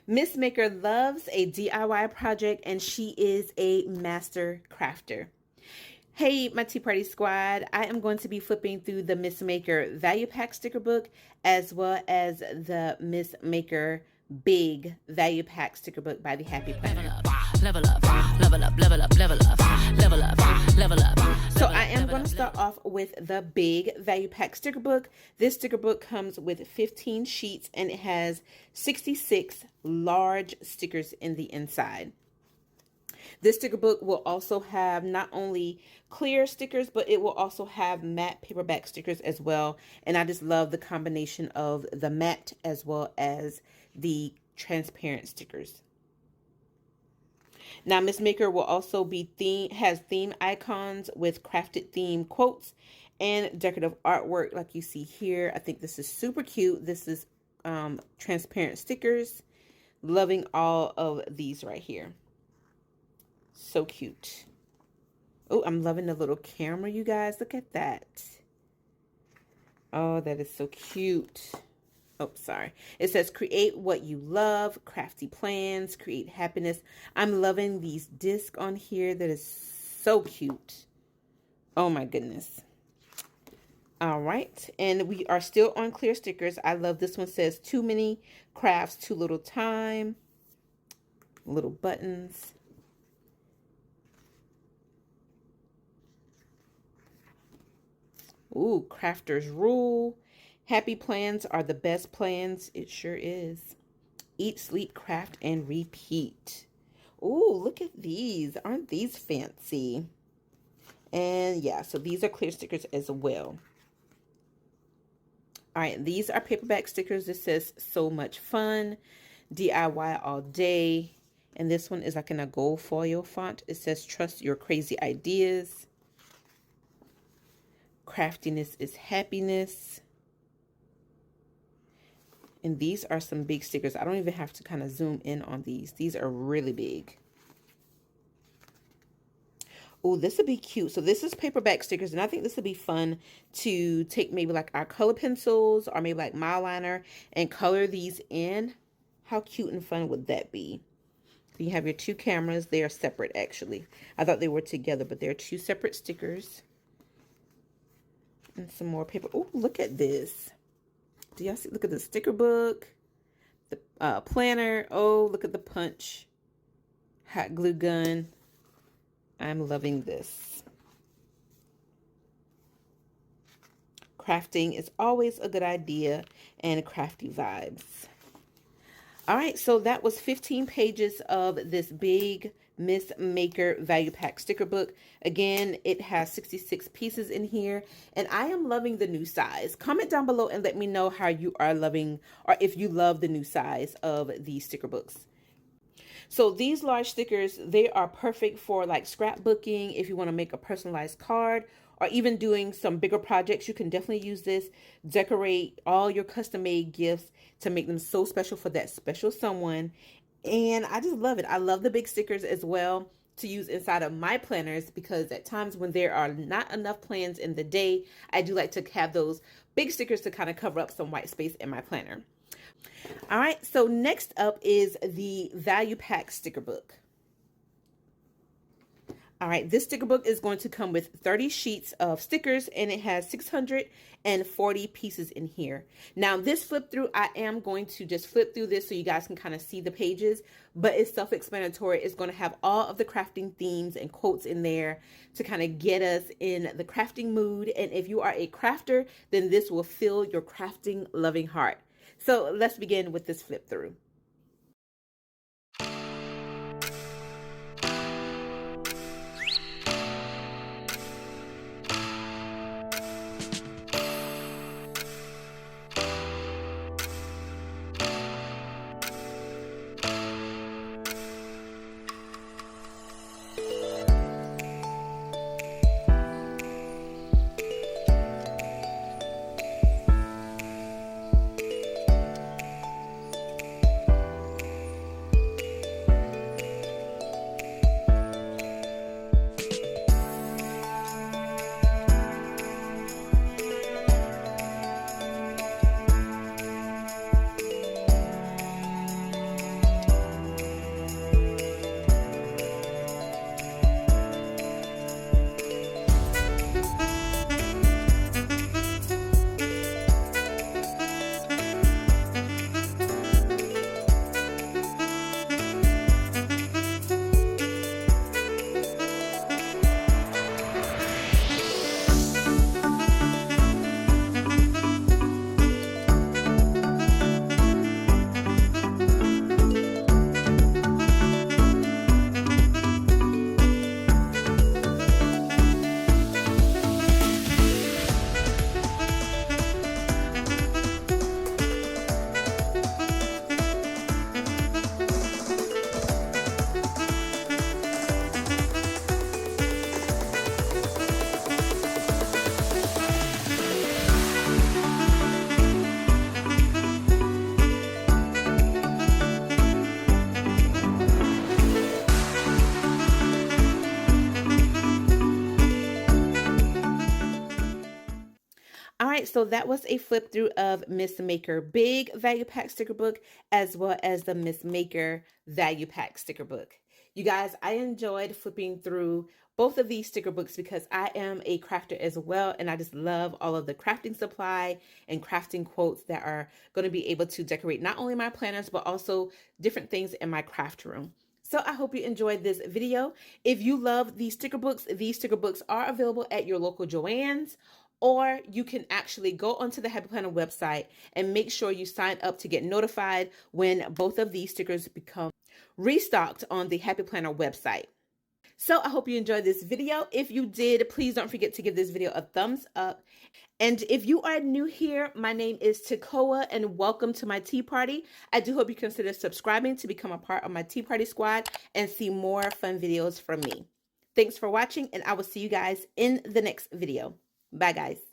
Miss Maker loves a DIY project and she is a master crafter. Hey, my Tea Party Squad, I am going to be flipping through the Miss Maker Value Pack sticker book as well as the Miss Maker Big Value Pack sticker book by the Happy Planner. Level up, level up, level up, level up, level up, level up. So I am going to start off with the Big Value Pack sticker book. This sticker book comes with 15 sheets and it has 66 large stickers in the inside. This sticker book will also have not only clear stickers, but it will also have matte paperback stickers as well. And I just love the combination of the matte as well as the transparent stickers. Now, Miss Maker will also be has theme icons with crafted theme quotes and decorative artwork like you see here. I think this is super cute. This is transparent stickers. Loving all of these right here. So cute. Oh, I'm loving the little camera, you guys. Look at that. Oh, that is so cute. Oh, sorry. It says, create what you love, crafty plans, create happiness. I'm loving these discs on here. That is so cute. Oh, my goodness. All right. And we are still on clear stickers. I love this one. Says, too many crafts, too little time. Little buttons. Ooh, crafter's rule. Happy plans are the best plans. It sure is. Eat, sleep, craft, and repeat. Ooh, look at these. Aren't these fancy? And yeah, so these are clear stickers as well. All right, these are paperback stickers. This says so much fun. DIY all day. And this one is like in a gold foil font. It says trust your crazy ideas. Craftiness is happiness. And these are some big stickers. I don't even have to kind of zoom in on these. These are really big. Oh, this would be cute. So this is paperback stickers, and I think this would be fun to take maybe like our color pencils or maybe like my liner and color these in. How cute and fun would that be? So you have your two cameras. They are separate, actually. I thought they were together, but they're two separate stickers. And some more paper. Oh, look at this. Do y'all see? Look at the sticker book, the planner. Oh, look at the punch. Hot glue gun. I'm loving this. Crafting is always a good idea and crafty vibes. All right, so that was 15 pages of this big Miss Maker Value Pack sticker book. Again, it has 66 pieces in here, and I am loving the new size. Comment down below and let me know how you are loving, or if you love the new size of these sticker books. So these large stickers, they are perfect for like scrapbooking. If you want to make a personalized card or even doing some bigger projects, you can definitely use this. Decorate all your custom made gifts to make them so special for that special someone. And I just love it. I love the big stickers as well to use inside of my planners, because at times when there are not enough plans in the day, I do like to have those big stickers to kind of cover up some white space in my planner. All right, so next up is the Value Pack sticker book. All right, this sticker book is going to come with 30 sheets of stickers, and it has 640 pieces in here. Now, this flip through, I am going to just flip through this so you guys can kind of see the pages, but it's self-explanatory. It's going to have all of the crafting themes and quotes in there to kind of get us in the crafting mood. And if you are a crafter, then this will fill your crafting loving heart. So let's begin with this flip through. so that was a flip through of Miss Maker Big Value Pack Sticker Book, as well as the Miss Maker Value Pack Sticker Book. You guys, I enjoyed flipping through both of these sticker books because I am a crafter as well, and I just love all of the crafting supply and crafting quotes that are going to be able to decorate not only my planners, but also different things in my craft room. So I hope you enjoyed this video. If you love these sticker books are available at your local JoAnn's, or you can actually go onto the Happy Planner website and make sure you sign up to get notified when both of these stickers become restocked on the Happy Planner website. So I hope you enjoyed this video. If you did, please don't forget to give this video a thumbs up. And if you are new here, my name is Takoa and welcome to my tea party. I do hope you consider subscribing to become a part of my tea party squad and see more fun videos from me. Thanks for watching, and I will see you guys in the next video. Bye, guys.